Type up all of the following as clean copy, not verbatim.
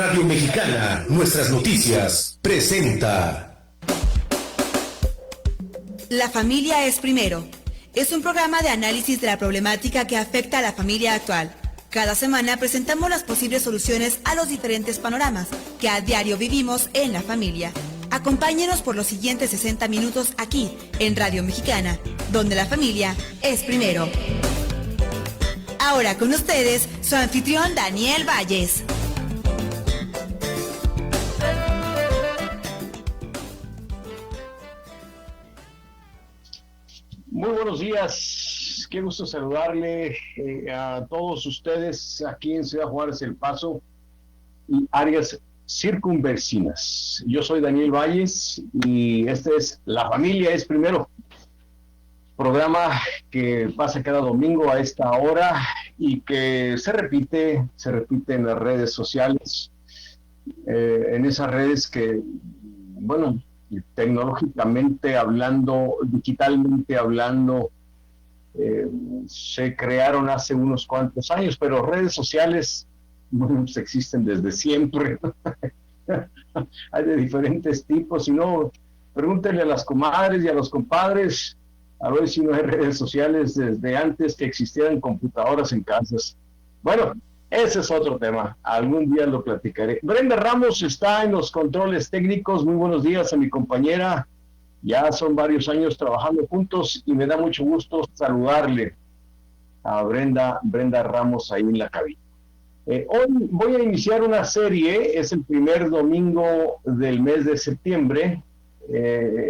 Radio Mexicana, Nuestras Noticias, presenta La familia es primero. Es un programa de análisis de la problemática que afecta a la familia actual. Cada semana presentamos las posibles soluciones a los diferentes panoramas que a diario vivimos en la familia. Acompáñenos por los siguientes 60 minutos aquí, en Radio Mexicana, donde la familia es primero. Ahora con ustedes, su anfitrión Daniel Valles. Muy buenos días, qué gusto saludarle a todos ustedes aquí en Ciudad Juárez, El Paso y áreas circunvecinas. Yo soy Daniel Valles y este es La Familia es Primero, programa que pasa cada domingo a esta hora y que se repite en las redes sociales, en esas redes que, bueno, tecnológicamente hablando, digitalmente hablando, se crearon hace unos cuantos años, pero redes sociales, bueno, pues existen desde siempre. Hay de diferentes tipos, si no, pregúntenle a las comadres y a los compadres, a ver si no hay redes sociales desde antes que existieran computadoras en casas. Bueno, ese es otro tema, algún día lo platicaré. Brenda Ramos está en los controles técnicos. Muy buenos días a mi compañera, ya son varios años trabajando juntos y me da mucho gusto saludarle a Brenda Ramos ahí en la cabina. Hoy voy a iniciar una serie, es el primer domingo del mes de septiembre.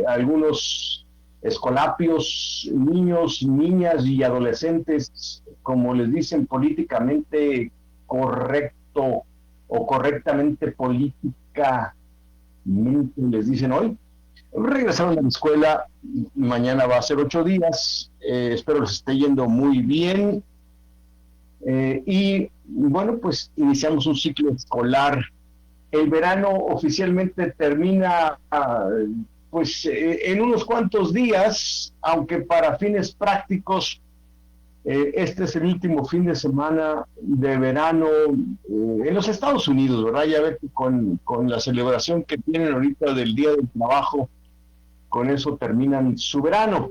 Algunos escolapios, niños, niñas y adolescentes, como les dicen políticamente correcto o correctamente políticamente les dicen hoy, regresaron a la escuela, mañana va a ser 8 días, espero les esté yendo muy bien, y bueno, pues iniciamos un ciclo escolar. El verano oficialmente termina en unos cuantos días, aunque para fines prácticos este es el último fin de semana de verano en los Estados Unidos, ¿verdad? Ya ve que con la celebración que tienen ahorita del Día del Trabajo, con eso terminan su verano.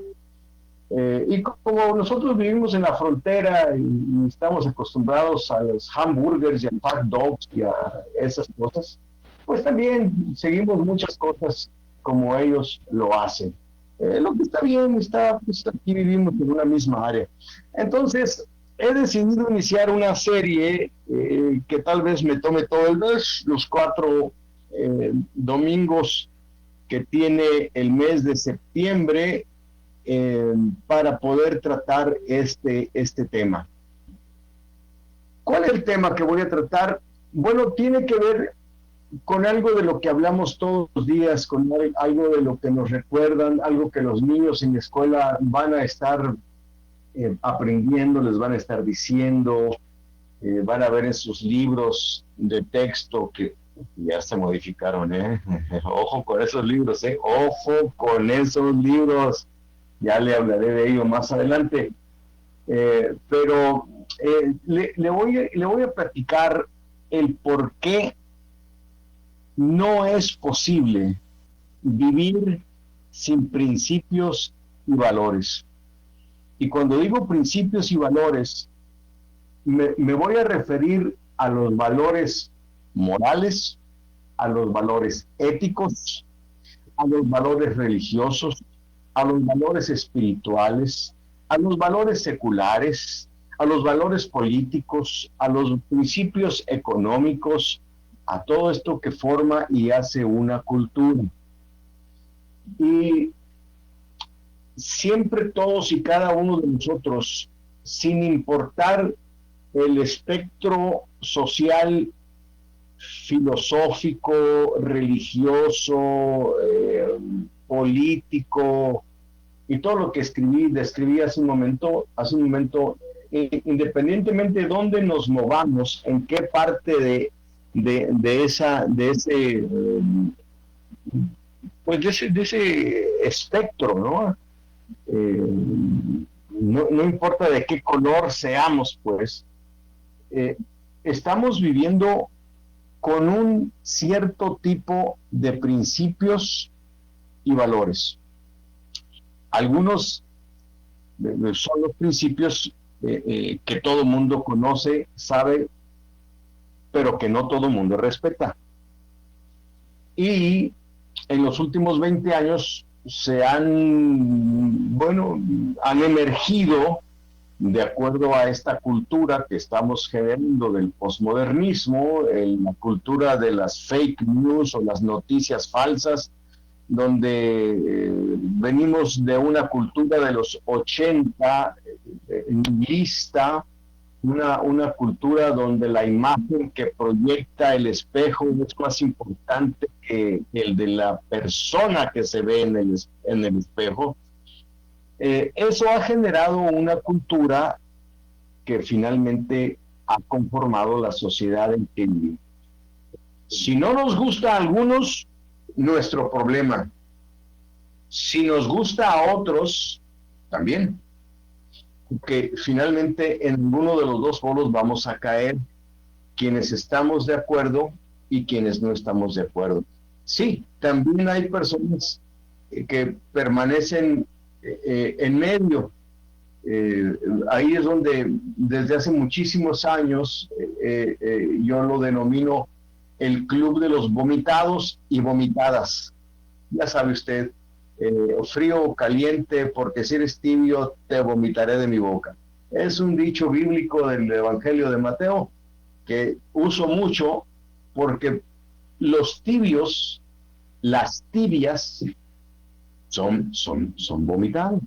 Y como nosotros vivimos en la frontera y estamos acostumbrados a los hamburgers y a hot dogs y a esas cosas, pues también seguimos muchas cosas como ellos lo hacen. Lo que está bien, pues aquí vivimos en una misma área. Entonces, he decidido iniciar una serie que tal vez me tome todo el mes, los 4 domingos que tiene el mes de septiembre, para poder tratar este tema. ¿Cuál es el tema que voy a tratar? Bueno, tiene que ver con algo de lo que hablamos todos los días, con algo de lo que nos recuerdan, algo que los niños en la escuela van a estar aprendiendo, les van a estar diciendo, van a ver en sus libros de texto que ya se modificaron, ojo con esos libros, ojo con esos libros, ya le hablaré de ello más adelante, pero le voy a platicar el por qué no es posible vivir sin principios y valores. Y cuando digo principios y valores, me voy a referir a los valores morales, a los valores éticos, a los valores religiosos, a los valores espirituales, a los valores seculares, a los valores políticos, a los principios económicos, a todo esto que forma y hace una cultura. Y siempre todos y cada uno de nosotros, sin importar el espectro social, filosófico, religioso, político y todo lo que describí hace un momento, independientemente de dónde nos movamos, en qué parte de ese espectro, ¿no? No importa de qué color seamos, pues, estamos viviendo con un cierto tipo de principios y valores. Algunos son los principios que todo mundo conoce, sabe, pero que no todo mundo respeta. Y en los últimos 20 años han emergido, de acuerdo a esta cultura que estamos generando del posmodernismo, la cultura de las fake news o las noticias falsas, donde venimos de una cultura de los 80, lista, una cultura donde la imagen que proyecta el espejo es más importante que el de la persona que se ve en el espejo. Eso ha generado una cultura que finalmente ha conformado la sociedad en que vivimos. Si no nos gusta a algunos, nuestro problema. Si nos gusta a otros, también. Porque finalmente en uno de los dos polos vamos a caer, quienes estamos de acuerdo y quienes no estamos de acuerdo. Sí, también hay personas que permanecen en medio. Ahí es donde desde hace muchísimos años yo lo denomino el club de los vomitados y vomitadas. Ya sabe usted, frío o caliente, porque si eres tibio te vomitaré de mi boca. Es un dicho bíblico del Evangelio de Mateo que uso mucho porque los tibios, las tibias, son vomitados.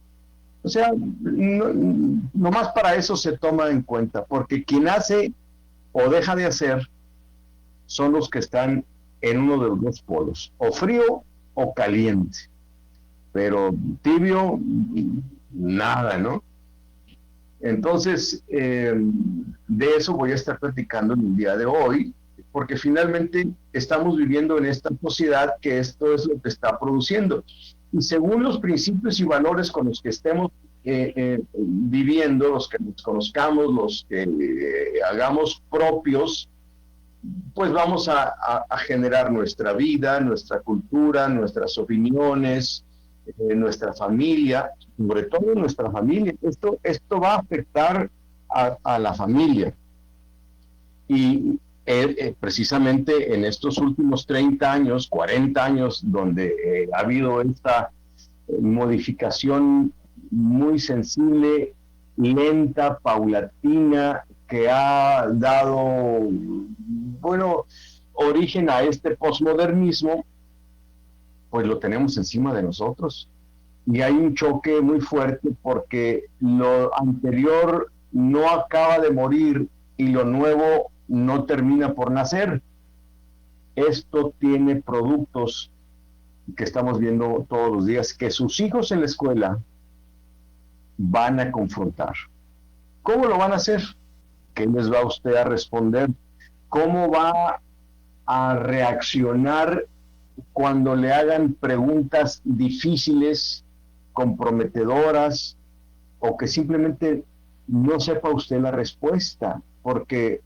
O sea, no más para eso se toma en cuenta, porque quien hace o deja de hacer son los que están en uno de los dos polos, o frío o caliente, pero tibio, nada, ¿no? Entonces, de eso voy a estar platicando en el día de hoy, porque finalmente estamos viviendo en esta sociedad que esto es lo que está produciendo. Y según los principios y valores con los que estemos viviendo, los que nos conozcamos, los que hagamos propios, pues vamos a generar nuestra vida, nuestra cultura, nuestras opiniones, nuestra familia, sobre todo nuestra familia. Esto va a afectar a la familia. Y precisamente en estos últimos 30 años, 40 años, donde ha habido esta modificación muy sensible, lenta, paulatina, que ha dado, origen a este posmodernismo, pues lo tenemos encima de nosotros. Y hay un choque muy fuerte porque lo anterior no acaba de morir y lo nuevo no termina por nacer. Esto tiene productos que estamos viendo todos los días, que sus hijos en la escuela van a confrontar. ¿Cómo lo van a hacer? ¿Qué les va usted a responder? ¿Cómo va a reaccionar cuando le hagan preguntas difíciles, comprometedoras, o que simplemente no sepa usted la respuesta? Porque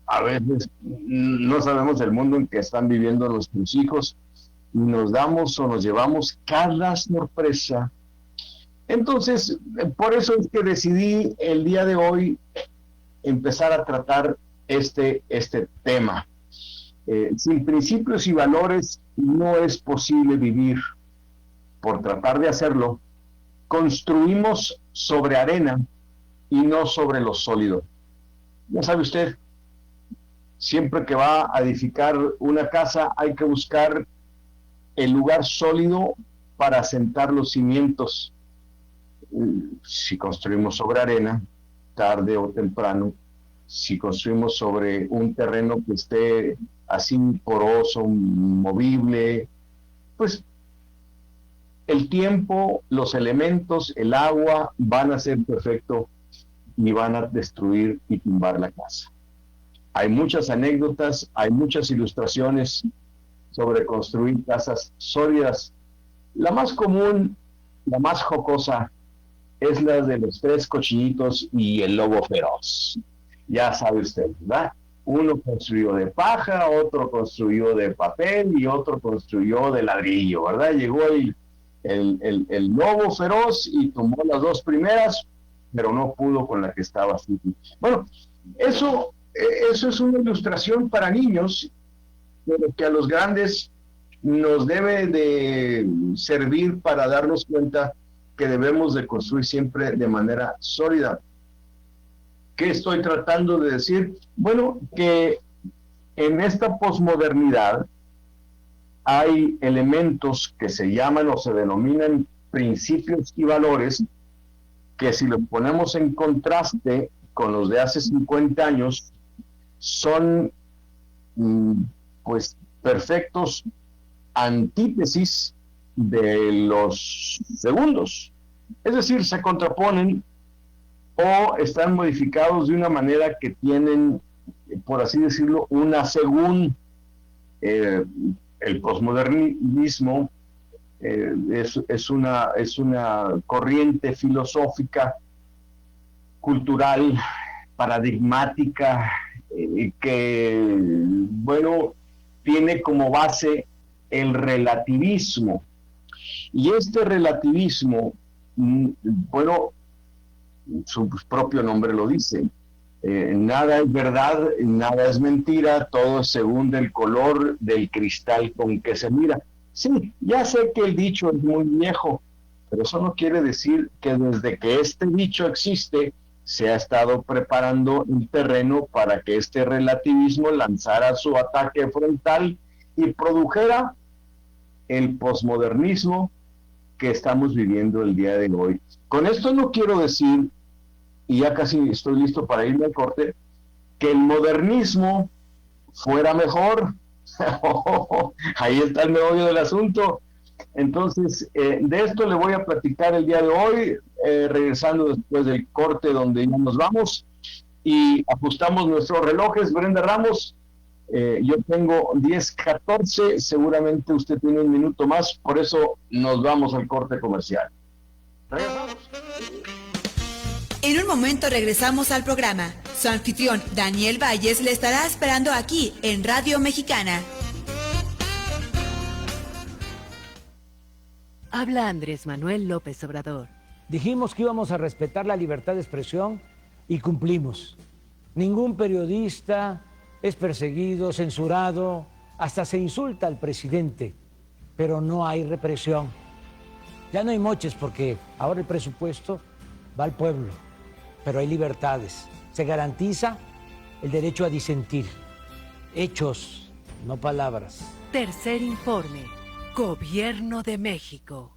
a veces no sabemos el mundo en que están viviendo nuestros hijos y nos damos o nos llevamos cada sorpresa. Entonces, por eso es que decidí el día de hoy empezar a tratar este tema. Sin principios y valores no es posible vivir. Por tratar de hacerlo, construimos sobre arena y no sobre lo sólido. Ya sabe usted, siempre que va a edificar una casa hay que buscar el lugar sólido para asentar los cimientos. Si construimos sobre arena, tarde o temprano, si construimos sobre un terreno que esté así poroso, movible, pues el tiempo, los elementos, el agua van a ser perfecto y van a destruir y tumbar la casa. Hay muchas anécdotas, hay muchas ilustraciones sobre construir casas sólidas. La más común, la más jocosa, es la de los 3 cochinitos y el lobo feroz. Ya sabe usted, ¿verdad? Uno construyó de paja, otro construyó de papel y otro construyó de ladrillo, ¿verdad? Llegó el lobo feroz y tomó las dos primeras, pero no pudo con la que estaba así. Bueno, eso es una ilustración para niños, pero que a los grandes nos debe de servir para darnos cuenta que debemos de construir siempre de manera sólida. ¿Qué estoy tratando de decir? Bueno, que en esta posmodernidad hay elementos que se llaman o se denominan principios y valores que, si los ponemos en contraste con los de hace 50 años, son pues perfectos antítesis de los segundos. Es decir, se contraponen o están modificados de una manera que tienen, por así decirlo, una según. El posmodernismo es una corriente filosófica, cultural, paradigmática, que, bueno, tiene como base el relativismo. Y este relativismo, bueno, su propio nombre lo dice, nada es verdad, nada es mentira, todo es según el color del cristal con que se mira. Sí, ya sé que el dicho es muy viejo, pero eso no quiere decir que desde que este dicho existe se ha estado preparando un terreno para que este relativismo lanzara su ataque frontal y produjera el posmodernismo que estamos viviendo el día de hoy. Con esto no quiero decir, y ya casi estoy listo para irme al corte, que el modernismo fuera mejor. Ahí está el meollo del asunto. Entonces, de esto le voy a platicar el día de hoy, regresando después del corte donde ya nos vamos y ajustamos nuestros relojes. Brenda Ramos, yo tengo 10:14, seguramente usted tiene un minuto más, por eso nos vamos al corte comercial. Regresamos. En un momento regresamos al programa. Su anfitrión, Daniel Valles, le estará esperando aquí, en Radio Mexicana. Habla Andrés Manuel López Obrador. Dijimos que íbamos a respetar la libertad de expresión y cumplimos. Ningún periodista es perseguido, censurado, hasta se insulta al presidente, pero no hay represión. Ya no hay moches porque ahora el presupuesto va al pueblo, pero hay libertades. Se garantiza el derecho a disentir. Hechos, no palabras. Tercer informe. Gobierno de México.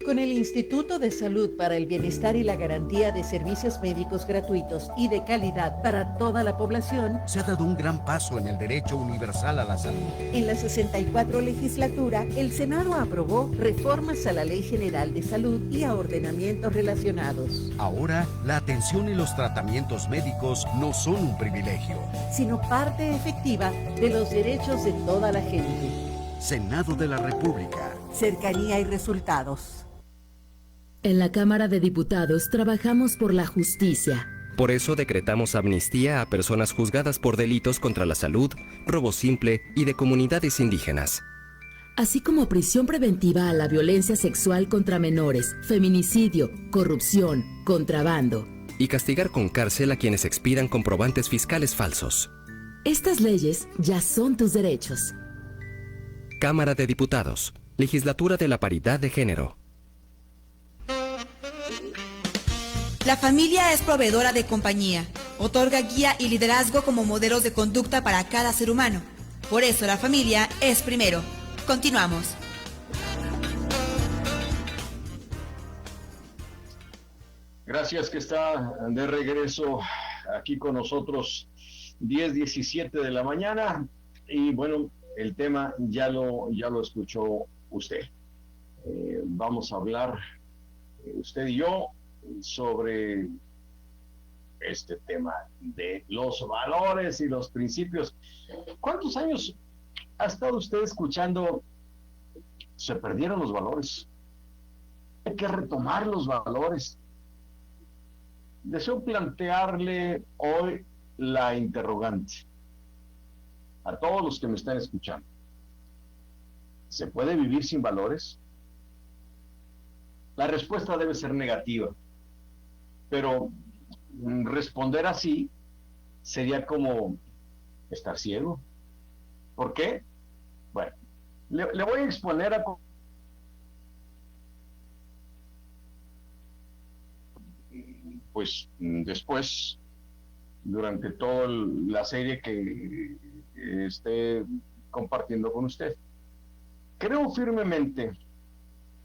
Con el Instituto de Salud para el Bienestar y la Garantía de Servicios Médicos Gratuitos y de Calidad para toda la población, se ha dado un gran paso en el derecho universal a la salud. En la 64 legislatura, el Senado aprobó reformas a la Ley General de Salud y a ordenamientos relacionados. Ahora, la atención y los tratamientos médicos no son un privilegio, sino parte efectiva de los derechos de toda la gente. Senado de la República. Cercanía y resultados. En la Cámara de Diputados trabajamos por la justicia. Por eso decretamos amnistía a personas juzgadas por delitos contra la salud, robo simple y de comunidades indígenas. Así como prisión preventiva a la violencia sexual contra menores, feminicidio, corrupción, contrabando. Y castigar con cárcel a quienes expidan comprobantes fiscales falsos. Estas leyes ya son tus derechos. Cámara de Diputados. Legislatura de la Paridad de Género. La familia es proveedora de compañía. Otorga guía y liderazgo como modelos de conducta para cada ser humano. Por eso la familia es primero. Continuamos. Gracias que está de regreso aquí con nosotros 10:17 de la mañana. Y bueno, el tema ya lo escuchó usted. Vamos a hablar, usted y yo, sobre este tema de los valores y los principios. ¿Cuántos años ha estado usted escuchando? Se perdieron los valores. Hay que retomar los valores. Deseo plantearle hoy la interrogante. a todos los que me están escuchando. ¿Se puede vivir sin valores? La respuesta debe ser negativa, pero responder así sería como estar ciego. ¿Por qué? Bueno, le voy a exponer a... Pues después, durante toda la serie que esté compartiendo con usted. Creo firmemente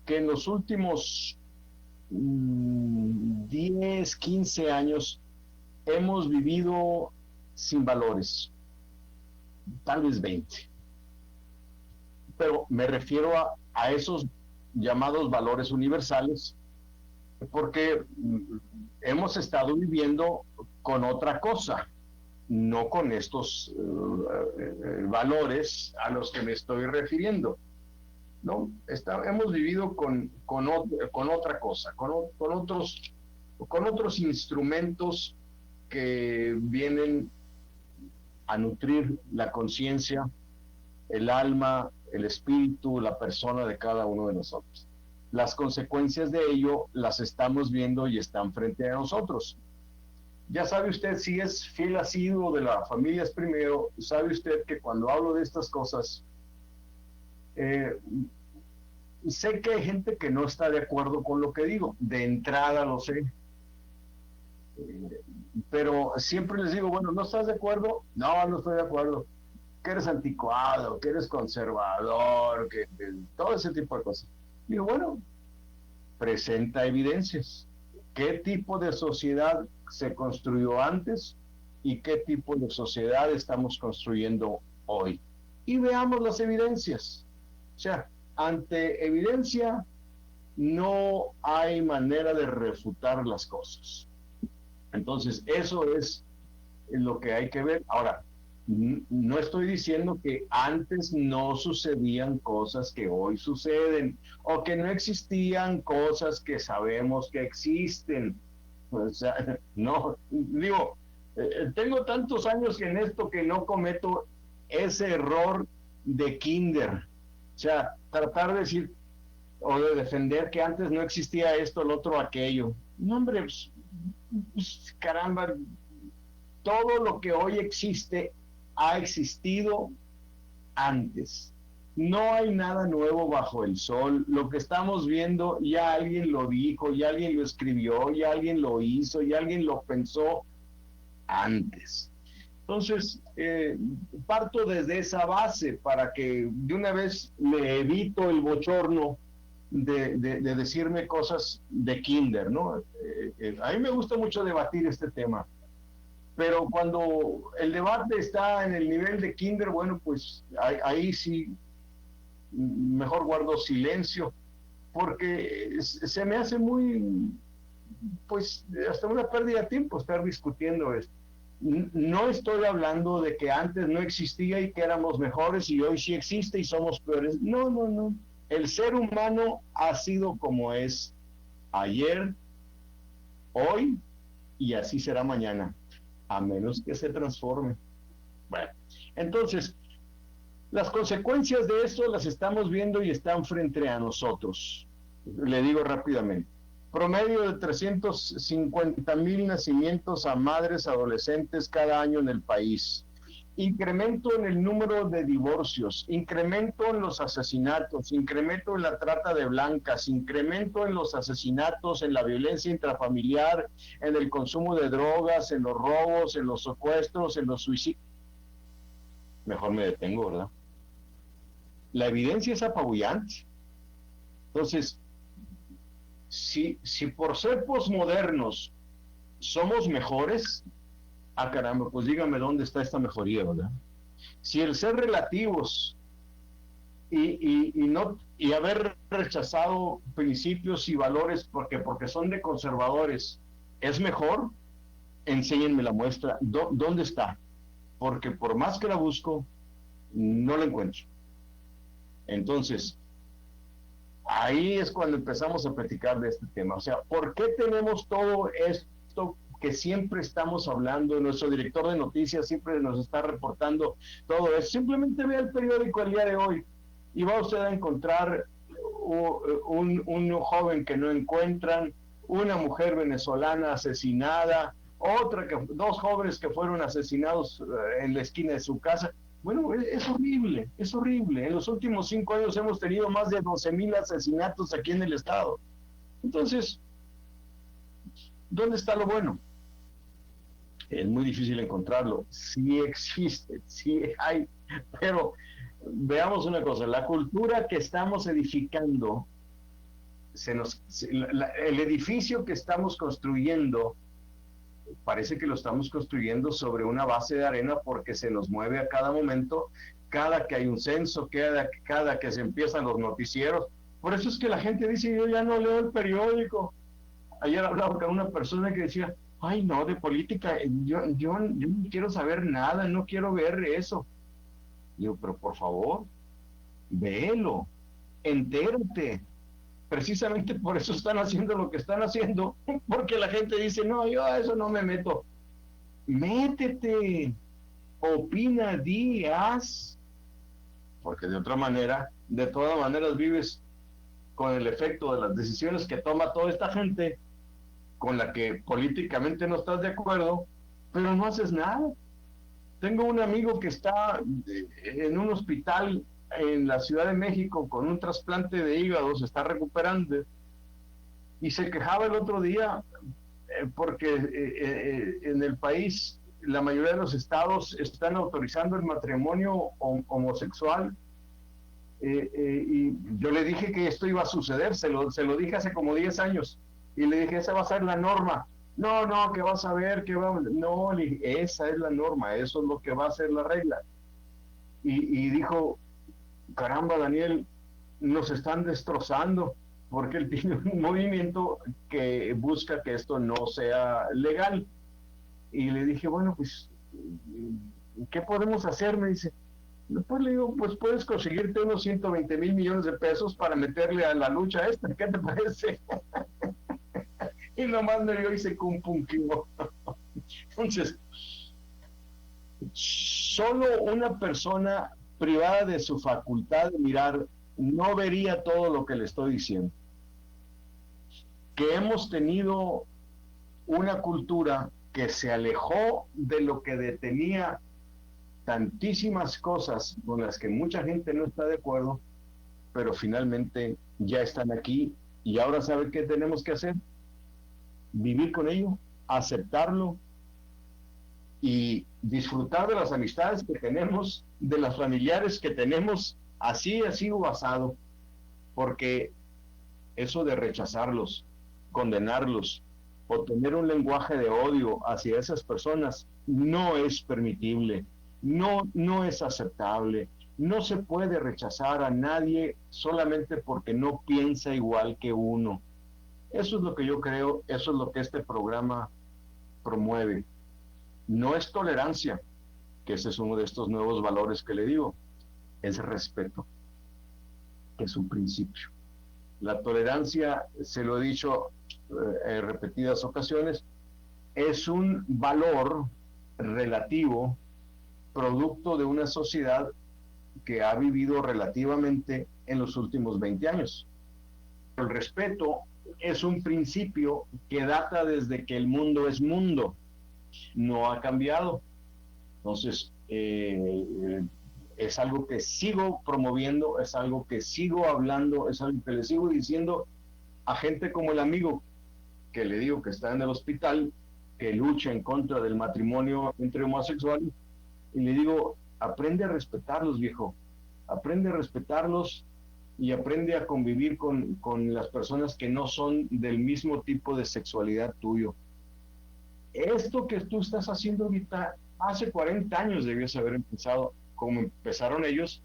que en los últimos 10, 15 años hemos vivido sin valores, tal vez 20. Pero me refiero a esos llamados valores universales, porque hemos estado viviendo con otra cosa, no con estos valores a los que me estoy refiriendo. ¿No? Hemos vivido con otra cosa, con otros instrumentos que vienen a nutrir la conciencia, el alma, el espíritu, la persona de cada uno de nosotros. Las consecuencias de ello las estamos viendo y están frente a nosotros. Ya sabe usted, si es fiel asiduo de la Familia es Primero, sabe usted que cuando hablo de estas cosas, sé que hay gente que no está de acuerdo con lo que digo, de entrada lo sé, pero siempre les digo, bueno, ¿no estás de acuerdo? No estoy de acuerdo. Que eres anticuado, que eres conservador, que todo ese tipo de cosas. Digo, bueno, presenta evidencias. ¿Qué tipo de sociedad se construyó antes y qué tipo de sociedad estamos construyendo hoy? Y veamos las evidencias. O sea, ante evidencia no hay manera de refutar las cosas. Entonces, eso es lo que hay que ver. Ahora, no estoy diciendo que antes no sucedían cosas que hoy suceden, o que no existían cosas que sabemos que existen. O sea, no, digo, tengo tantos años en esto que no cometo ese error de kinder. O sea, tratar de decir o de defender que antes no existía esto, el otro, aquello. No, hombre, pues, caramba, todo lo que hoy existe ha existido antes. No hay nada nuevo bajo el sol. Lo que estamos viendo ya alguien lo dijo, ya alguien lo escribió, ya alguien lo hizo, ya alguien lo pensó antes. Entonces, parto desde esa base para que de una vez le evito el bochorno de decirme cosas de kinder, ¿no? A mí me gusta mucho debatir este tema, pero cuando el debate está en el nivel de kinder, bueno, pues ahí sí, mejor guardo silencio, porque se me hace muy, pues, hasta una pérdida de tiempo estar discutiendo esto. No estoy hablando de que antes no existía y que éramos mejores y hoy sí existe y somos peores. No. El ser humano ha sido como es ayer, hoy y así será mañana, a menos que se transforme. Bueno, entonces, las consecuencias de esto las estamos viendo y están frente a nosotros. Le digo rápidamente. Promedio de 350,000 nacimientos a madres adolescentes cada año en el país. Incremento en el número de divorcios, incremento en los asesinatos, incremento en la trata de blancas, incremento en los asesinatos, en la violencia intrafamiliar, en el consumo de drogas, en los robos, en los secuestros, en los suicidios. Mejor me detengo, ¿verdad? La evidencia es apabullante. Entonces, si por ser posmodernos somos mejores, caramba, pues dígame dónde está esta mejoría, ¿verdad? Si el ser relativos y haber rechazado principios y valores porque son de conservadores es mejor, enséñenme la muestra. ¿Dónde está? Porque por más que la busco, no la encuentro. Entonces, ahí es cuando empezamos a platicar de este tema. O sea, ¿por qué tenemos todo esto que siempre estamos hablando, nuestro director de noticias siempre nos está reportando todo eso. Simplemente vea el periódico el día de hoy y va usted a encontrar un joven que no encuentran, una mujer venezolana asesinada, dos jóvenes que fueron asesinados en la esquina de su casa. Bueno, es horrible, es horrible. En los últimos 5 años hemos tenido más de 12,000 asesinatos aquí en el estado. Entonces, ¿dónde está lo bueno? Es muy difícil encontrarlo. Sí existe, sí hay, pero veamos una cosa, la cultura que estamos edificando, el edificio que estamos construyendo, parece que lo estamos construyendo sobre una base de arena porque se nos mueve a cada momento, cada que hay un censo, cada que se empiezan los noticieros. Por eso es que la gente dice, yo ya no leo el periódico. Ayer hablaba con una persona que decía, ay no, de política, yo no quiero saber nada, no quiero ver eso. Digo, pero por favor, véelo, entérate. Precisamente por eso están haciendo lo que están haciendo, porque la gente dice, no, yo a eso no me meto. Métete, opina, di, haz, porque de todas maneras vives con el efecto de las decisiones que toma toda esta gente, con la que políticamente no estás de acuerdo, pero no haces nada. Tengo un amigo que está en un hospital en la Ciudad de México con un trasplante de hígado, se está recuperando, y se quejaba el otro día porque en el país la mayoría de los estados están autorizando el matrimonio homosexual, y yo le dije que esto iba a suceder, se lo dije hace como 10 años, y le dije, esa va a ser la norma. No, que vas a ver, no, le dije, esa es la norma, eso es lo que va a ser la regla. Y dijo, caramba, Daniel, nos están destrozando, porque él tiene un movimiento que busca que esto no sea legal. Y le dije, bueno, pues, ¿qué podemos hacer? Me dice, pues le digo, pues puedes conseguirte unos 120,000 millones de pesos para meterle a la lucha esta, ¿qué te parece? Y nomás me dio y se compungió. Entonces, solo una persona privada de su facultad de mirar no vería todo lo que le estoy diciendo. Que hemos tenido una cultura que se alejó de lo que detenía tantísimas cosas con las que mucha gente no está de acuerdo, pero finalmente ya están aquí y ahora ¿sabe qué tenemos que hacer? Vivir con ello, aceptarlo y disfrutar de las amistades que tenemos, de las familiares que tenemos, así o asado, porque eso de rechazarlos, condenarlos o tener un lenguaje de odio hacia esas personas no es permitible, no es aceptable. No se puede rechazar a nadie solamente porque no piensa igual que uno. Eso es lo que yo creo, eso es lo que este programa promueve. No es tolerancia, que ese es uno de estos nuevos valores que le digo, es respeto, que es un principio. La tolerancia, se lo he dicho en repetidas ocasiones, es un valor relativo, producto de una sociedad que ha vivido relativamente en los últimos 20 años. El respeto es un principio que data desde que el mundo es mundo, no ha cambiado. Entonces, es algo que sigo promoviendo, es algo que sigo hablando, es algo que le sigo diciendo a gente como el amigo que le digo que está en el hospital, que lucha en contra del matrimonio entre homosexuales, y le digo, aprende a respetarlos, viejo, aprende a respetarlos y aprende a convivir con las personas que no son del mismo tipo de sexualidad tuyo. Esto que tú estás haciendo ahorita, hace 40 años debías haber empezado, como empezaron ellos,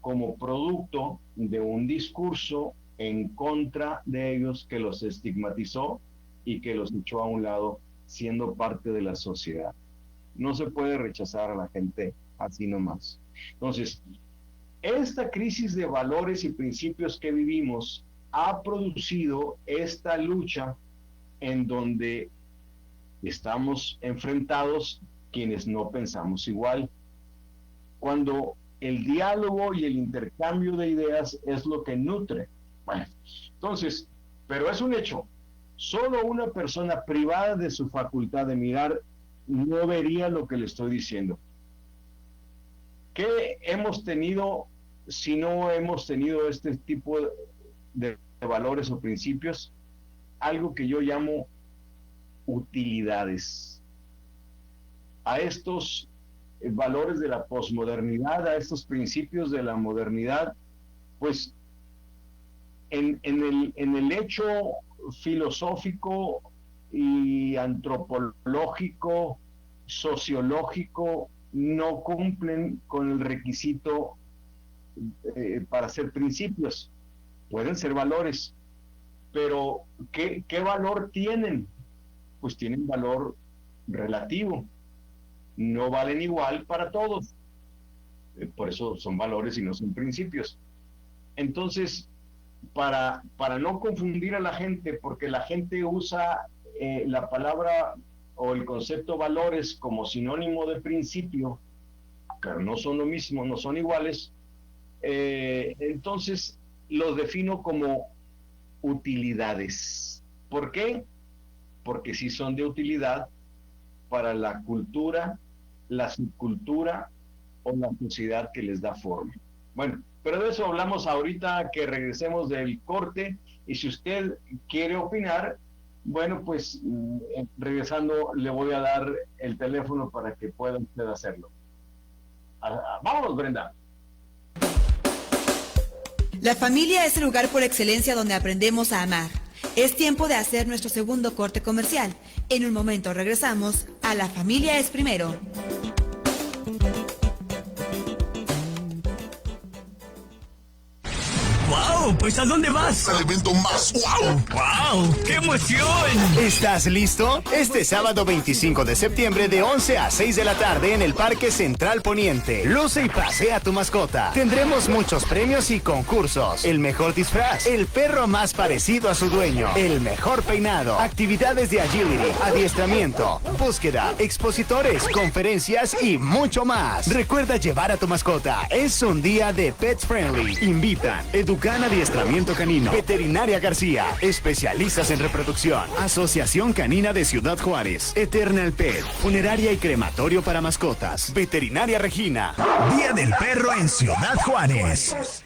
como producto de un discurso en contra de ellos que los estigmatizó y que los echó a un lado siendo parte de la sociedad. No se puede rechazar a la gente así nomás. Entonces, esta crisis de valores y principios que vivimos ha producido esta lucha en donde Estamos enfrentados quienes no pensamos igual. Cuando el diálogo y el intercambio de ideas es lo que nutre. Bueno, entonces, pero es un hecho. Solo una persona privada de su facultad de mirar no vería lo que le estoy diciendo. ¿Qué hemos tenido si no hemos tenido este tipo de valores o principios? Algo que yo llamo utilidades. A estos valores de la posmodernidad, a estos principios de la modernidad, pues en el hecho filosófico y antropológico, sociológico, no cumplen con el requisito para ser principios. Pueden ser valores, pero ¿qué valor tienen? Pues tienen valor relativo. No valen igual para todos. Por eso son valores y no son principios. Entonces, para no confundir a la gente, porque la gente usa la palabra o el concepto valores como sinónimo de principio, pero no son lo mismo, no son iguales, entonces los defino como utilidades. ¿Por qué? Porque sí son de utilidad para la cultura, la subcultura o la sociedad que les da forma. Bueno, pero de eso hablamos ahorita que regresemos del corte, y si usted quiere opinar, bueno, pues regresando le voy a dar el teléfono para que pueda usted hacerlo. Vámonos, Brenda. La familia es el lugar por excelencia donde aprendemos a amar. Es tiempo de hacer nuestro segundo corte comercial. En un momento regresamos a La Familia es Primero. ¡Wow! ¿Pues a dónde vas? Al evento más wow. ¡Wow! ¡Qué emoción! ¿Estás listo? Este sábado 25 de septiembre de 11 a 6 de la tarde en el Parque Central Poniente. Luce y pasea tu mascota. Tendremos muchos premios y concursos. El mejor disfraz, el perro más parecido a su dueño, el mejor peinado, actividades de agility, adiestramiento, búsqueda, expositores, conferencias y mucho más. Recuerda llevar a tu mascota. Es un día de Pets Friendly. Invitan Educan Adiestramiento Canino, Veterinaria García, especialistas en reproducción, Asociación Canina de Ciudad Juárez, Eternal Pet, Funeraria y Crematorio para Mascotas, Veterinaria Regina. Día del Perro en Ciudad Juárez.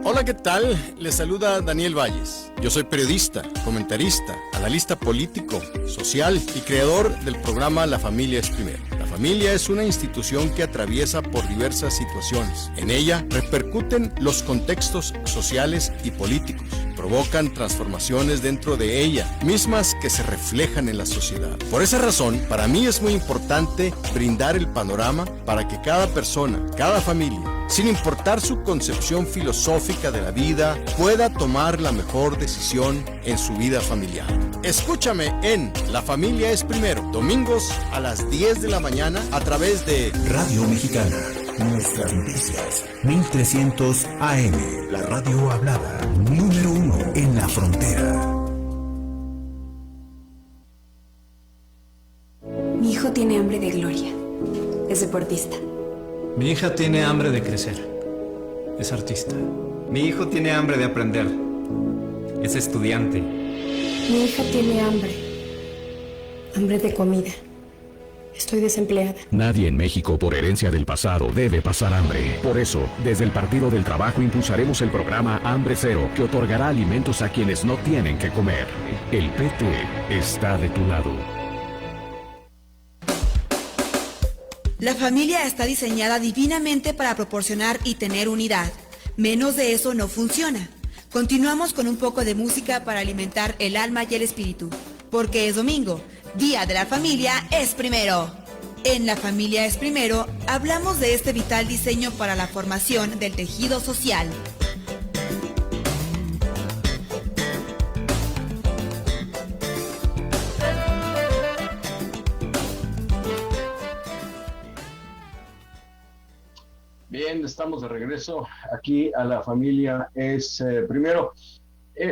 Hola, ¿qué tal? Les saluda Daniel Valles. Yo soy periodista, comentarista, analista político, social y creador del programa La Familia es Primero. La familia es una institución que atraviesa por diversas situaciones. En ella repercuten los contextos sociales y políticos. Provocan transformaciones dentro de ella, mismas que se reflejan en la sociedad. Por esa razón, para mí es muy importante brindar el panorama para que cada persona, cada familia, sin importar su concepción filosófica de la vida, pueda tomar la mejor decisión en su vida familiar. Escúchame en La Familia es Primero, domingos a las 10 de la mañana a través de Radio Mexicana. Nuestras noticias, 1300 AM, la radio hablada, número 1 en la frontera. Mi hijo tiene hambre de gloria. Es deportista. Mi hija tiene hambre de crecer. Es artista. Mi hijo tiene hambre de aprender. Es estudiante. Mi hija tiene hambre. Hambre de comida. Estoy desempleada. Nadie en México, por herencia del pasado, debe pasar hambre. Por eso, desde el Partido del Trabajo impulsaremos el programa Hambre Cero, que otorgará alimentos a quienes no tienen que comer. El PT está de tu lado. La familia está diseñada divinamente para proporcionar y tener unidad. Menos de eso no funciona. Continuamos con un poco de música para alimentar el alma y el espíritu. Porque es domingo, Día de la Familia es Primero. En La Familia es Primero, hablamos de este vital diseño para la formación del tejido social. Bien, estamos de regreso aquí a La Familia es Primero.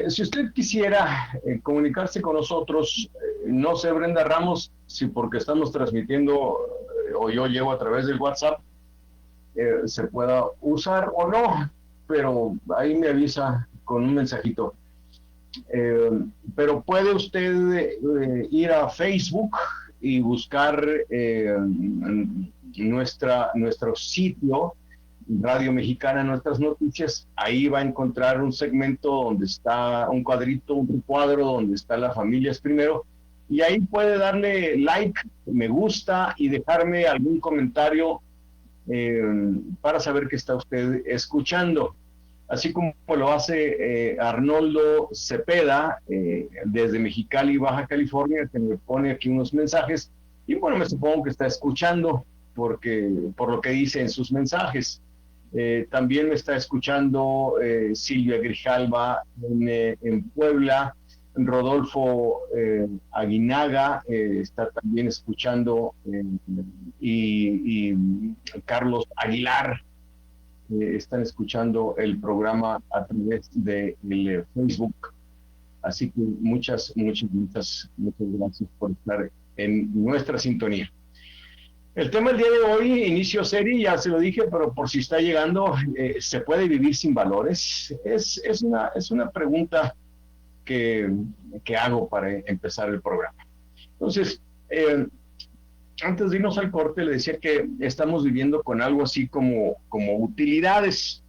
Si usted quisiera comunicarse con nosotros, no sé, Brenda Ramos, si porque estamos transmitiendo o yo llego a través del WhatsApp, se pueda usar o no, pero ahí me avisa con un mensajito. Pero puede usted ir a Facebook y buscar nuestro sitio, Radio Mexicana, Nuestras Noticias. Ahí va a encontrar un segmento donde está un cuadrito, un cuadro donde está La Familia es Primero, y ahí puede darle like, me gusta y dejarme algún comentario para saber que está usted escuchando. Así como lo hace Arnoldo Cepeda desde Mexicali, Baja California, que me pone aquí unos mensajes, y bueno, me supongo que está escuchando por lo que dice en sus mensajes. También me está escuchando Silvia Grijalva en Puebla, Rodolfo Aguinaga está también escuchando, y Carlos Aguilar están escuchando el programa a través de Facebook. Así que muchas gracias por estar en nuestra sintonía. El tema del día de hoy, inicio serie, ya se lo dije, pero por si está llegando, ¿se puede vivir sin valores? Es una pregunta que hago para empezar el programa. Entonces, antes de irnos al corte, le decía que estamos viviendo con algo así como utilidades.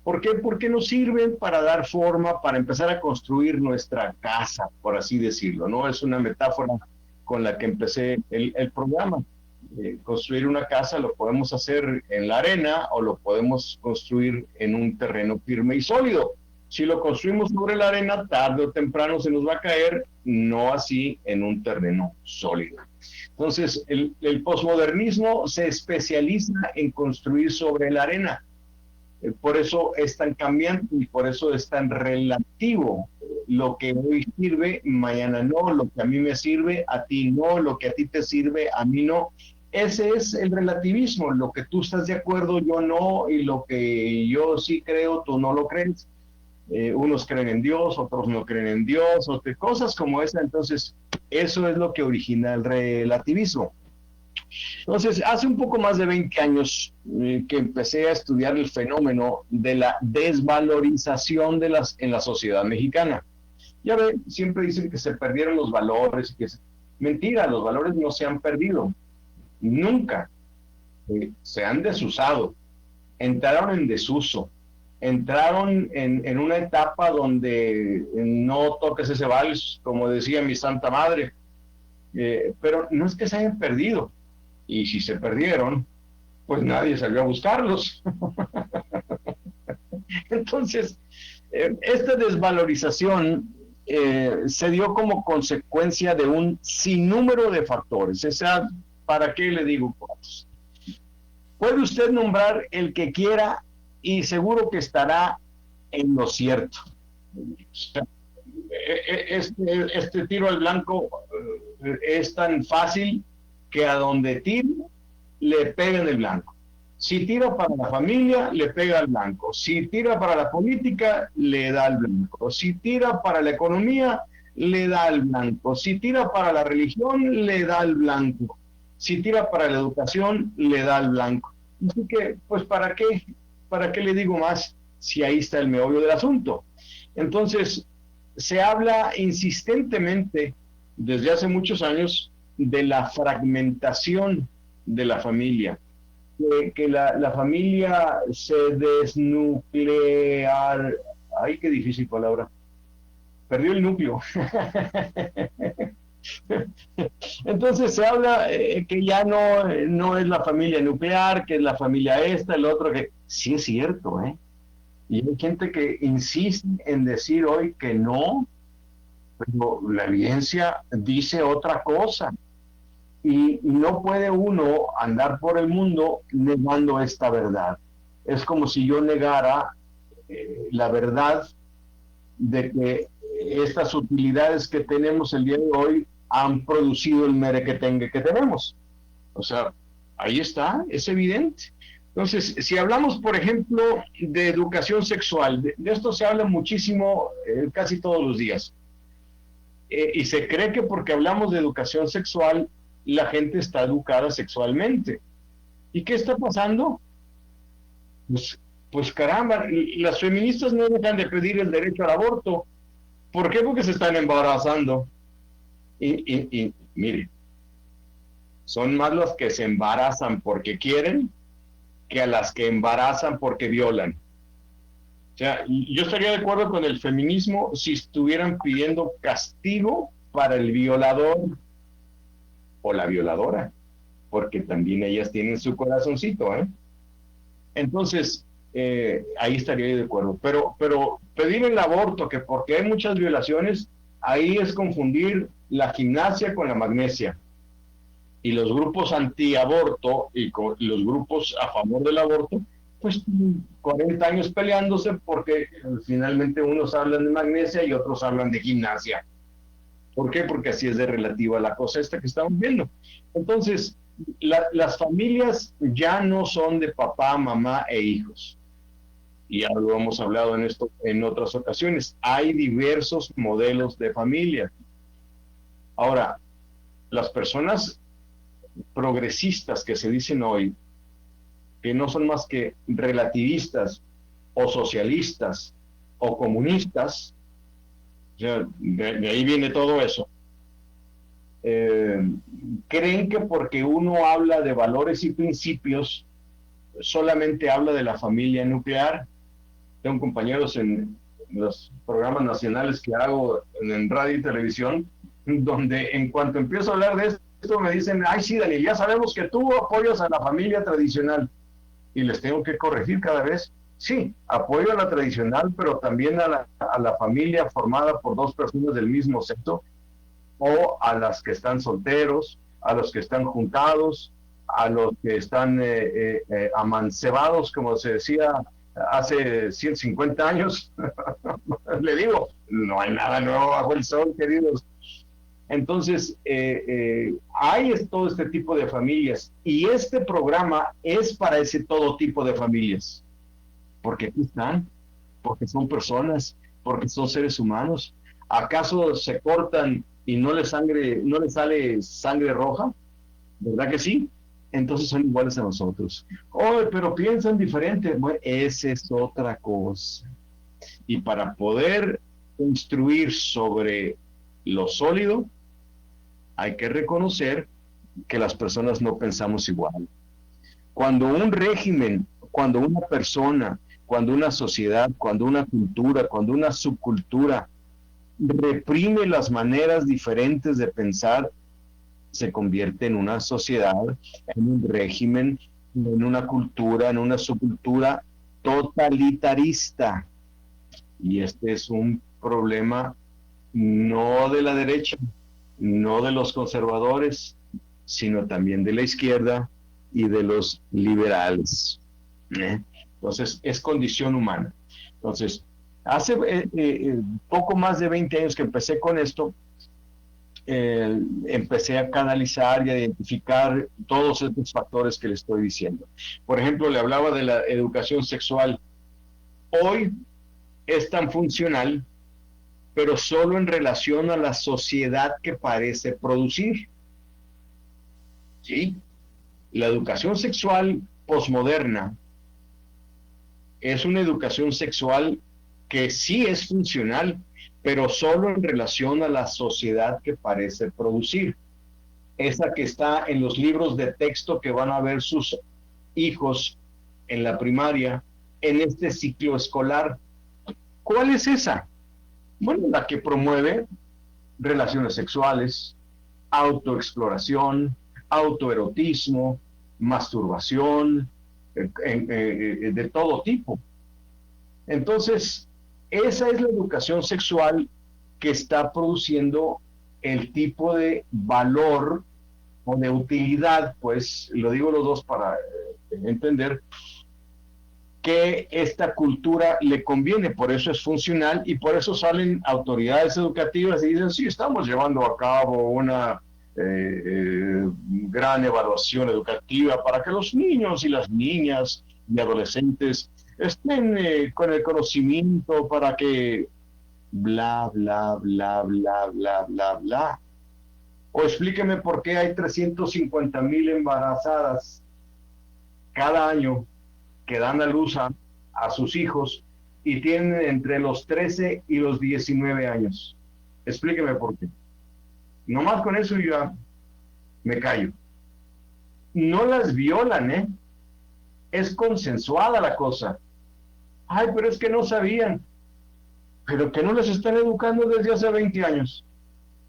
¿Por qué? Porque nos sirven para dar forma, para empezar a construir nuestra casa, por así decirlo, ¿no? Es una metáfora con la que empecé el programa. Construir una casa lo podemos hacer en la arena o lo podemos construir en un terreno firme y sólido. Si lo construimos sobre la arena, tarde o temprano se nos va a caer, no así en un terreno sólido. Entonces, el posmodernismo se especializa en construir sobre la arena. Por eso es tan cambiante y por eso es tan relativo. Lo que hoy sirve, mañana no. Lo que a mí me sirve, a ti no. Lo que a ti te sirve, a mí no. Ese es el relativismo. Lo que tú estás de acuerdo, yo no. Y lo que yo sí creo, tú no lo crees. Unos creen en Dios, otros no creen en Dios, cosas como esa. Entonces, eso es lo que origina el relativismo. Entonces, hace un poco más de 20 años que empecé a estudiar el fenómeno de la desvalorización en la sociedad mexicana. Ya ve, siempre dicen que se perdieron los valores. Mentira, los valores no se han perdido. Nunca. Se han desusado. Entraron en desuso. Entraron en una etapa donde no toques ese vals, como decía mi santa madre. Pero no es que se hayan perdido. Y si se perdieron, pues nadie salió a buscarlos. Entonces, esta desvalorización se dio como consecuencia de un sinnúmero de factores. ¿Para qué le digo cuántos? Puede usted nombrar el que quiera y seguro que estará en lo cierto. Este tiro al blanco es tan fácil que a donde tire le pega en el blanco. Si tira para la familia, le pega al blanco. Si tira para la política, le da al blanco. Si tira para la economía, le da al blanco. Si tira para la religión, le da al blanco. Si tira para la educación, le da al blanco. Así que, pues, ¿para qué? ¿Para qué le digo más si ahí está el meollo del asunto? Entonces, se habla insistentemente desde hace muchos años de la fragmentación de la familia, que la familia se desnuclear. Ay, qué difícil palabra. Perdió el núcleo. Entonces se habla que ya no es la familia nuclear, que es la familia esta, el otro, que sí es cierto, y hay gente que insiste en decir hoy que no, pero la evidencia dice otra cosa, y no puede uno andar por el mundo negando esta verdad. Es como si yo negara la verdad de que estas utilidades que tenemos el día de hoy han producido el merequetengue que tenemos. O sea, ahí está, es evidente. Entonces, si hablamos, por ejemplo, de educación sexual, de esto se habla muchísimo casi todos los días. Y se cree que porque hablamos de educación sexual, la gente está educada sexualmente. ¿Y qué está pasando? Pues caramba, las feministas no dejan de pedir el derecho al aborto. ¿Por qué? Porque se están embarazando. Y mire, son más los que se embarazan porque quieren que a las que embarazan porque violan. O sea, yo estaría de acuerdo con el feminismo si estuvieran pidiendo castigo para el violador o la violadora, porque también ellas tienen su corazoncito, ¿eh? Entonces, ahí estaría yo de acuerdo. Pero pedir el aborto, que porque hay muchas violaciones, ahí es confundir la gimnasia con la magnesia. Y los grupos antiaborto y los grupos a favor del aborto, pues 40 años peleándose porque finalmente unos hablan de magnesia y otros hablan de gimnasia. ¿Por qué? Porque así es de relativa la cosa esta que estamos viendo. Entonces, las familias ya no son de papá, mamá e hijos. Y ya lo hemos hablado en esto en otras ocasiones. Hay diversos modelos de familia. Ahora, las personas progresistas que se dicen hoy, que no son más que relativistas o socialistas o comunistas, o sea, de ahí viene todo eso, creen que porque uno habla de valores y principios, solamente habla de la familia nuclear. Tengo compañeros en los programas nacionales que hago en radio y televisión, donde en cuanto empiezo a hablar de esto me dicen, ay sí, Daniel, ya sabemos que tú apoyas a la familia tradicional, y les tengo que corregir cada vez. Sí, apoyo a la tradicional, pero también a la familia formada por dos personas del mismo sexo, o a las que están solteros, a los que están juntados, a los que están amancebados, como se decía hace 150 años. Le digo, no hay nada nuevo bajo el sol, queridos. Entonces, hay todo este tipo de familias, y este programa es para ese todo tipo de familias, porque aquí están, porque son personas, porque son seres humanos. ¿Acaso se cortan y no les sale sangre roja? ¿Verdad que sí? Entonces son iguales a nosotros. Oh, pero piensan diferente. Bueno, esa es otra cosa. Y para poder construir sobre lo sólido, hay que reconocer que las personas no pensamos igual. Cuando un régimen, cuando una persona, cuando una sociedad, cuando una cultura, cuando una subcultura reprime las maneras diferentes de pensar, se convierte en una sociedad, en un régimen, en una cultura, en una subcultura totalitarista. Y este es un problema no de la derecha, no de los conservadores, sino también de la izquierda y de los liberales. Entonces, es condición humana. Entonces, hace poco más de 20 años que empecé con esto, empecé a canalizar y a identificar todos estos factores que le estoy diciendo. Por ejemplo, le hablaba de la educación sexual. Hoy es tan funcional, pero solo en relación a la sociedad que parece producir. ¿Sí? La educación sexual posmoderna es una educación sexual que sí es funcional, pero solo en relación a la sociedad que parece producir. Esa que está en los libros de texto que van a ver sus hijos en la primaria, en este ciclo escolar. ¿Cuál es esa? Bueno, la que promueve relaciones sexuales, autoexploración, autoerotismo, masturbación, de todo tipo. Entonces, esa es la educación sexual que está produciendo el tipo de valor o de utilidad, pues, lo digo los dos para entender, que esta cultura le conviene, por eso es funcional y por eso salen autoridades educativas y dicen, sí, estamos llevando a cabo una gran evaluación educativa para que los niños y las niñas y adolescentes estén con el conocimiento para que bla, bla, bla, bla, bla, bla, bla. O explíqueme por qué hay 350,000 embarazadas cada año que dan a luz a sus hijos y tienen entre los 13 y los 19 años. Explíqueme por qué. Nomás con eso yo ya me callo. No las violan, ¿eh? Es consensuada la cosa. Ay, pero es que no sabían. Pero que no les están educando desde hace 20 años.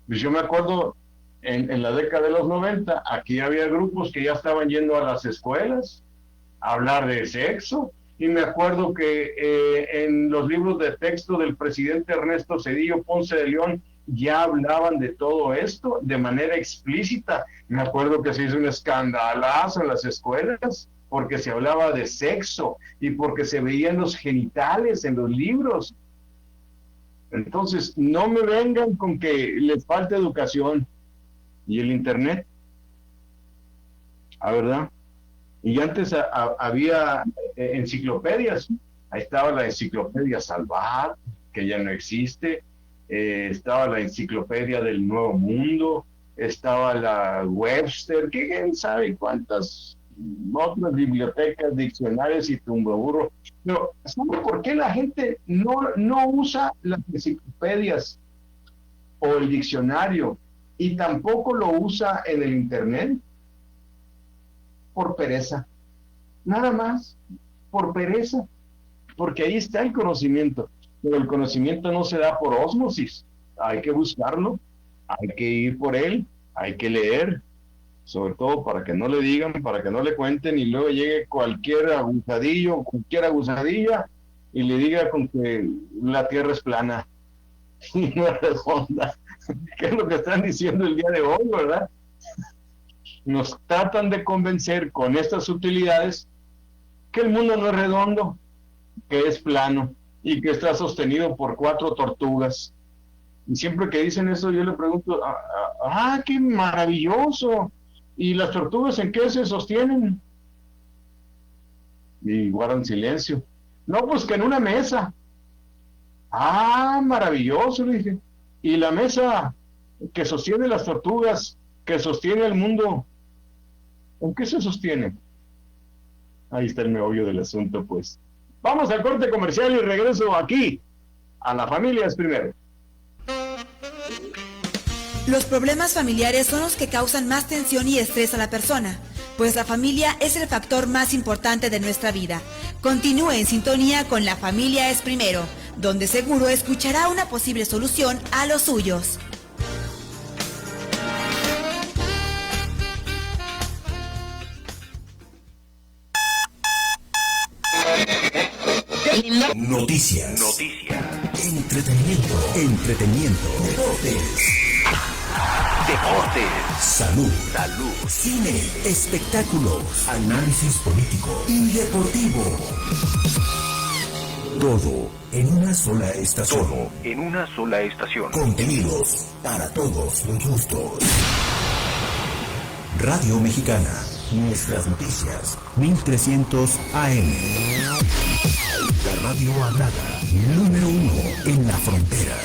Pues yo me acuerdo en la década de los 90, aquí había grupos que ya estaban yendo a las escuelas a hablar de sexo. Y me acuerdo que en los libros de texto del presidente Ernesto Zedillo Ponce de León ya hablaban de todo esto de manera explícita. Me acuerdo que se hizo un escandalazo en las escuelas porque se hablaba de sexo y porque se veían los genitales en los libros. Entonces, no me vengan con que les falta educación. ¿Y el internet? ¿Verdad? Y antes había enciclopedias. Ahí estaba la enciclopedia Salvat, que ya no existe. Estaba la enciclopedia del Nuevo Mundo. Estaba la Webster, que quién sabe cuántas otras bibliotecas, diccionarios y tumbaburro. Pero, ¿sabe por qué la gente no usa las enciclopedias o el diccionario y tampoco lo usa en el internet? Por pereza, nada más, por pereza, porque ahí está el conocimiento, pero el conocimiento no se da por ósmosis, hay que buscarlo, hay que ir por él, hay que leer, sobre todo para que no le digan, para que no le cuenten y luego llegue cualquier abusadillo, cualquier abusadilla y le diga con que la tierra es plana y no es redonda, que es lo que están diciendo el día de hoy, ¿verdad? Nos tratan de convencer con estas utilidades que el mundo no es redondo, que es plano y que está sostenido por 4 tortugas. Y siempre que dicen eso yo le pregunto, qué maravilloso, ¿y las tortugas en qué se sostienen? Y guardan silencio. No, pues que en una mesa. Maravilloso, le dije. ¿Y la mesa que sostiene las tortugas, que sostiene el mundo, en qué se sostiene? Ahí está el meollo del asunto, pues. Vamos al corte comercial y regreso aquí a La Familia es Primero. Los problemas familiares son los que causan más tensión y estrés a la persona, pues la familia es el factor más importante de nuestra vida. Continúe en sintonía con La Familia es Primero, donde seguro escuchará una posible solución a los suyos. Noticias. Entretenimiento. Deportes. Salud. Cine. Espectáculos. Análisis político y deportivo. Todo en una sola estación. Contenidos para todos los gustos. Radio Mexicana. Nuestras noticias. 1300 AM. La radio hablada. Número 1 en la frontera.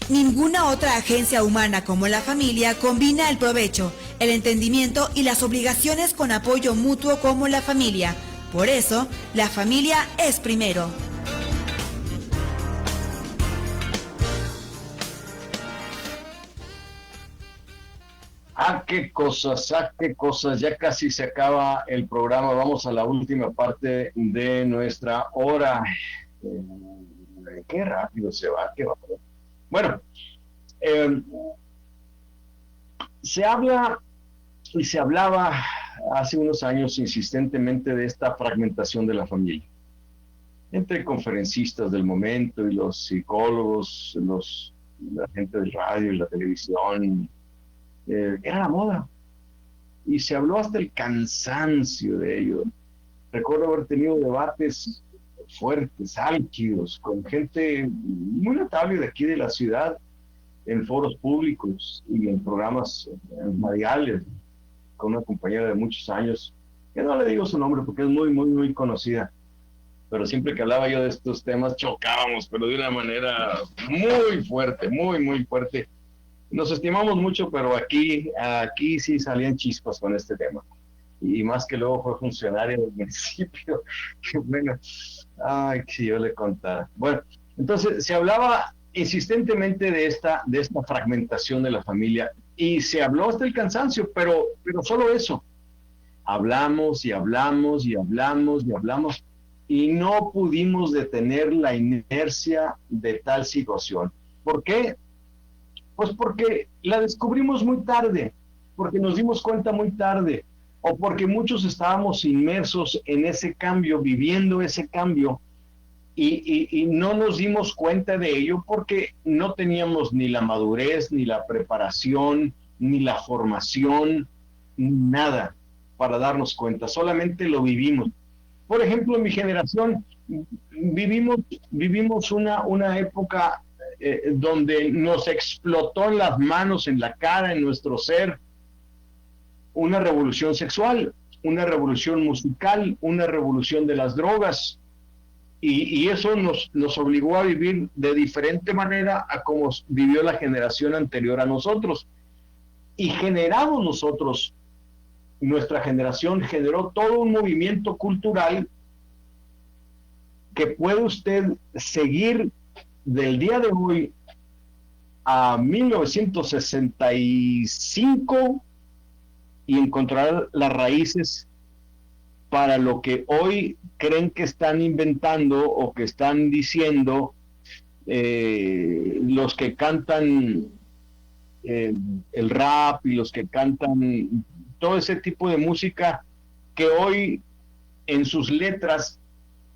Ninguna otra agencia humana como la familia combina el provecho, el entendimiento y las obligaciones con apoyo mutuo como la familia. Por eso, la familia es primero. Qué cosas, ya casi se acaba el programa, vamos a la última parte de nuestra hora. Qué rápido se va, qué rápido. Bueno, se habla y se hablaba hace unos años insistentemente de esta fragmentación de la familia. Entre conferencistas del momento y los psicólogos, la gente del radio y la televisión, era la moda. Y se habló hasta el cansancio de ello. Recuerdo haber tenido debates fuertes, álgidos, con gente muy notable de aquí de la ciudad, en foros públicos y en programas radiales, con una compañera de muchos años, que no le digo su nombre porque es muy, muy, muy conocida, pero siempre que hablaba yo de estos temas chocábamos, pero de una manera muy fuerte, muy, muy fuerte. Nos estimamos mucho, pero aquí sí salían chispas con este tema. Y más que luego fue funcionario del municipio. Qué bueno. Ay, si yo le contara. Bueno, entonces se hablaba insistentemente de esta fragmentación de la familia y se habló hasta el cansancio, pero solo eso. Hablamos y hablamos y hablamos y hablamos y no pudimos detener la inercia de tal situación. ¿Por qué? Pues porque la descubrimos muy tarde, porque nos dimos cuenta muy tarde, o porque muchos estábamos inmersos en ese cambio, viviendo ese cambio, y no nos dimos cuenta de ello porque no teníamos ni la madurez, ni la preparación, ni la formación, nada para darnos cuenta, solamente lo vivimos. Por ejemplo, en mi generación vivimos una época donde nos explotó en las manos, en la cara, en nuestro ser, una revolución sexual, una revolución musical, una revolución de las drogas, y eso nos obligó a vivir de diferente manera a como vivió la generación anterior a nosotros, y generamos nosotros, nuestra generación generó todo un movimiento cultural que puede usted seguir del día de hoy a 1965 y encontrar las raíces para lo que hoy creen que están inventando o que están diciendo los que cantan el rap y los que cantan todo ese tipo de música que hoy en sus letras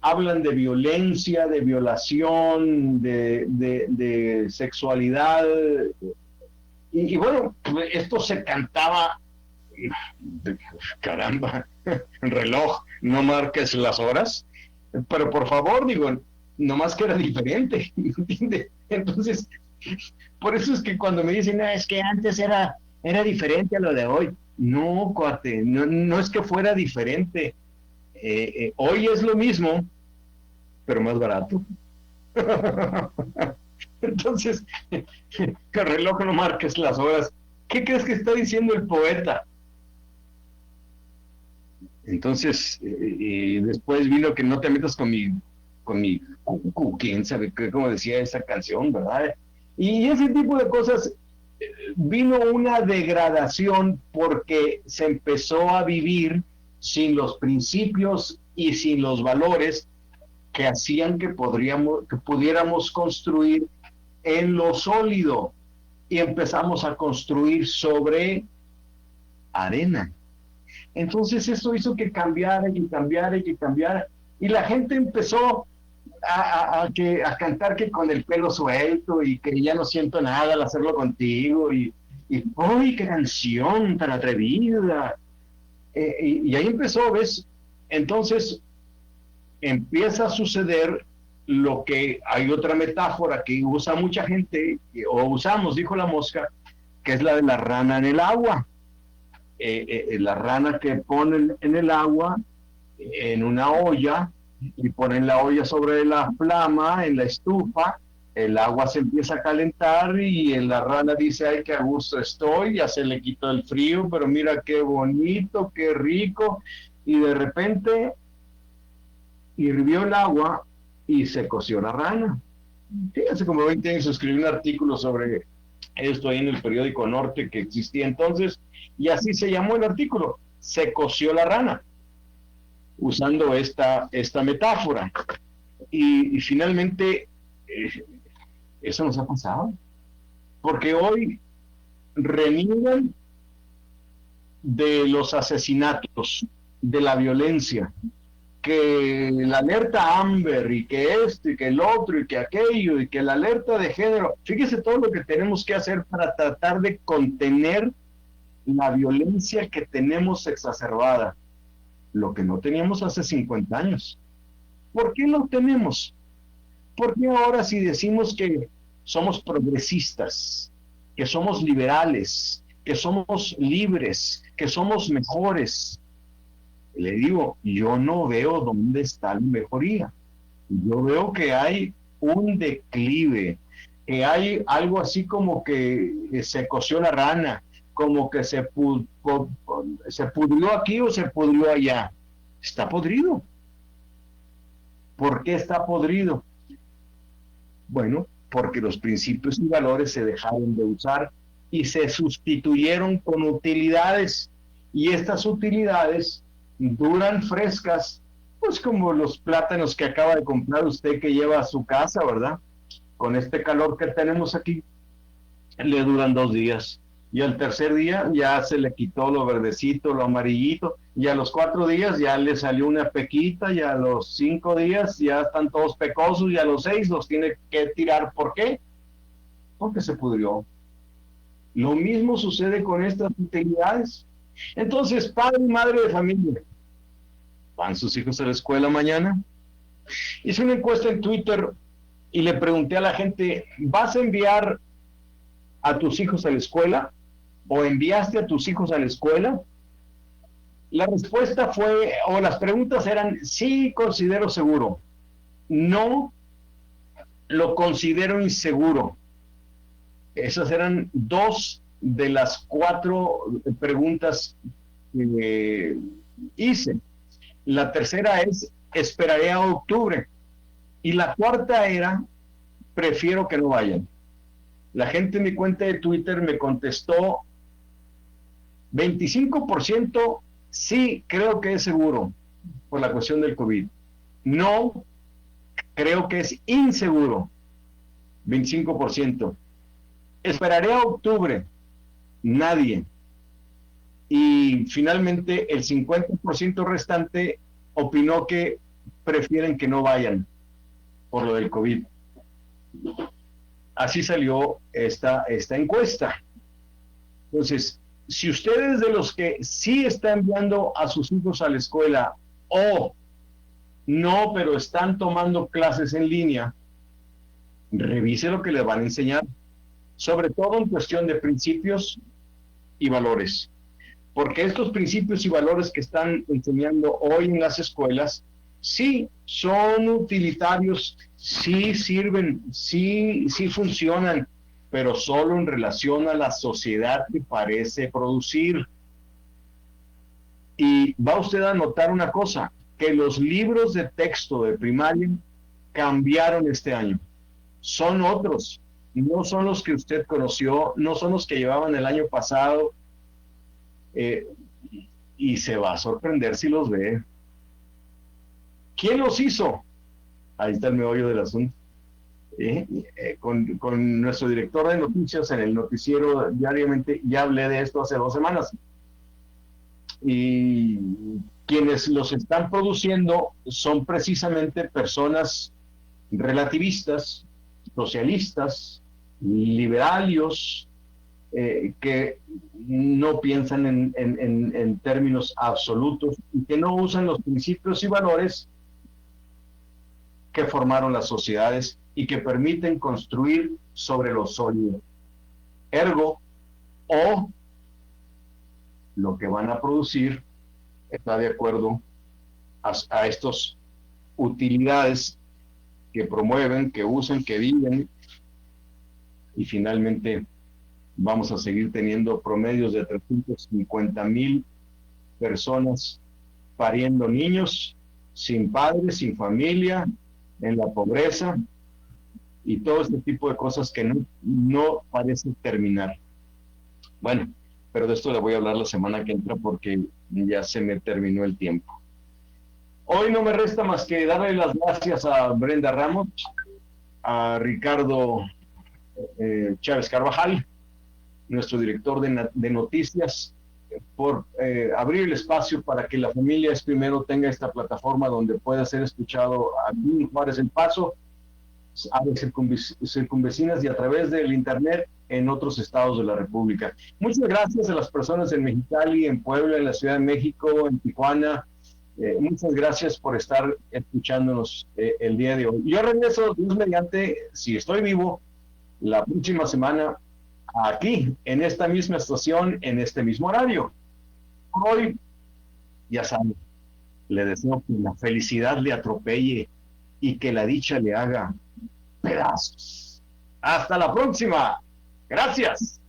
hablan de violencia, de violación, de sexualidad. Y bueno, esto se cantaba, caramba, reloj, no marques las horas, pero por favor, digo, nomás que era diferente, ¿entiendes? Entonces, por eso es que cuando me dicen, es que antes era diferente a lo de hoy. No, cuate, no es que fuera diferente. Hoy es lo mismo, pero más barato. Entonces, que el reloj no marques las horas. ¿Qué crees que está diciendo el poeta? Entonces, después vino que no te metas con mi cucu, quién sabe cómo decía esa canción, ¿verdad? Y ese tipo de cosas, vino una degradación porque se empezó a vivir sin los principios y sin los valores que hacían que pudiéramos construir en lo sólido, y empezamos a construir sobre arena. Entonces eso hizo que cambiara y cambiara y cambiara, y la gente empezó a cantar que con el pelo suelto y que ya no siento nada al hacerlo contigo, y ¡uy, qué canción tan atrevida! Y ahí empezó, ¿ves? Entonces empieza a suceder lo que hay otra metáfora que usa mucha gente, o usamos, dijo la mosca, que es la de la rana en el agua. La rana que ponen en el agua, en una olla, y ponen la olla sobre la flama, en la estufa, el agua se empieza a calentar y la rana dice, ay, qué a gusto estoy, ya se le quitó el frío, pero mira qué bonito, qué rico, y de repente hirvió el agua y se coció la rana. Hace como 20 años escribí un artículo sobre esto ahí en el periódico Norte que existía entonces, y así se llamó el artículo, se coció la rana, usando esta metáfora. Y finalmente eso nos ha pasado, porque hoy reniegan de los asesinatos, de la violencia, que la alerta Amber y que esto y que el otro y que aquello y que la alerta de género. Fíjese todo lo que tenemos que hacer para tratar de contener la violencia que tenemos exacerbada, lo que no teníamos hace 50 años. ¿Por qué lo tenemos? Porque ahora si decimos que somos progresistas, que somos liberales, que somos libres, que somos mejores, le digo, yo no veo dónde está la mejoría. Yo veo que hay un declive, que hay algo así como que se coció la rana, como que se pudrió aquí o se pudrió allá. Está podrido. ¿Por qué está podrido? Bueno, porque los principios y valores se dejaron de usar y se sustituyeron con utilidades. Y estas utilidades duran frescas, pues como los plátanos que acaba de comprar usted que lleva a su casa, ¿verdad? Con este calor que tenemos aquí, le duran 2 días. Y al tercer día ya se le quitó lo verdecito, lo amarillito, y a los 4 días ya le salió una pequita, y a los 5 días ya están todos pecosos, y a los 6 los tiene que tirar. ¿Por qué? Porque se pudrió. Lo mismo sucede con estas utilidades. Entonces, padre y madre de familia, ¿van sus hijos a la escuela mañana? Hice una encuesta en Twitter y le pregunté a la gente, ¿vas a enviar a tus hijos a la escuela? ¿O enviaste a tus hijos a la escuela? La respuesta fue, o las preguntas eran, sí, considero seguro. No, lo considero inseguro. Esas eran 2 de las 4 preguntas que hice. La tercera es, esperaré a octubre. Y la cuarta era, prefiero que no vayan. La gente en mi cuenta de Twitter me contestó 25% sí, creo que es seguro por la cuestión del COVID. No, creo que es inseguro. 25%. Esperaré a octubre. Nadie. Y finalmente el 50% restante opinó que prefieren que no vayan por lo del COVID. Así salió esta encuesta. Entonces, si ustedes de los que sí están enviando a sus hijos a la escuela o no, pero están tomando clases en línea, revise lo que les van a enseñar, sobre todo en cuestión de principios y valores. Porque estos principios y valores que están enseñando hoy en las escuelas, sí son utilitarios, sí sirven, sí funcionan, pero solo en relación a la sociedad que parece producir. Y va usted a notar una cosa, que los libros de texto de primaria cambiaron este año. Son otros, no son los que usted conoció, no son los que llevaban el año pasado, y se va a sorprender si los ve. ¿Quién los hizo? Ahí está el meollo del asunto. Con nuestro director de noticias en el noticiero diariamente, ya hablé de esto hace 2 semanas. Y quienes los están produciendo son precisamente personas relativistas, socialistas, liberarios, que no piensan en términos absolutos y que no usan los principios y valores que formaron las sociedades y que permiten construir sobre lo sólido. Ergo, o lo que van a producir está de acuerdo a estas utilidades que promueven, que usan, que viven, y finalmente vamos a seguir teniendo promedios de 350,000 personas pariendo niños, sin padres, sin familia, en la pobreza, y todo este tipo de cosas que no parecen terminar. Bueno, pero de esto le voy a hablar la semana que entra porque ya se me terminó el tiempo. Hoy no me resta más que darle las gracias a Brenda Ramos, a Ricardo Chávez Carvajal, nuestro director de noticias, por abrir el espacio para que La Familia es Primero tenga esta plataforma donde pueda ser escuchado aquí en Juárez El Paso, áreas circunvecinas y a través del internet en otros estados de la República. Muchas gracias a las personas en Mexicali, en Puebla, en la Ciudad de México, en Tijuana, Muchas gracias por estar escuchándonos el día de hoy. Yo regreso, Dios mediante, si estoy vivo, la próxima semana aquí, en esta misma estación, en este mismo horario. Hoy, ya saben, le deseo que la felicidad le atropelle y que la dicha le haga pedazos. Hasta la próxima. Gracias.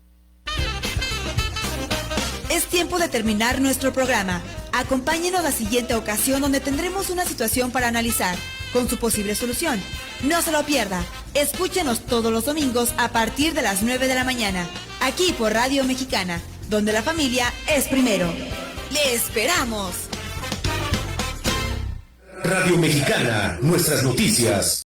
Es tiempo de terminar nuestro programa. Acompáñenos la siguiente ocasión donde tendremos una situación para analizar, con su posible solución. No se lo pierda. Escúchenos todos los domingos a partir de las 9 de la mañana, aquí por Radio Mexicana, donde la familia es primero. ¡Le esperamos! Radio Mexicana, nuestras noticias,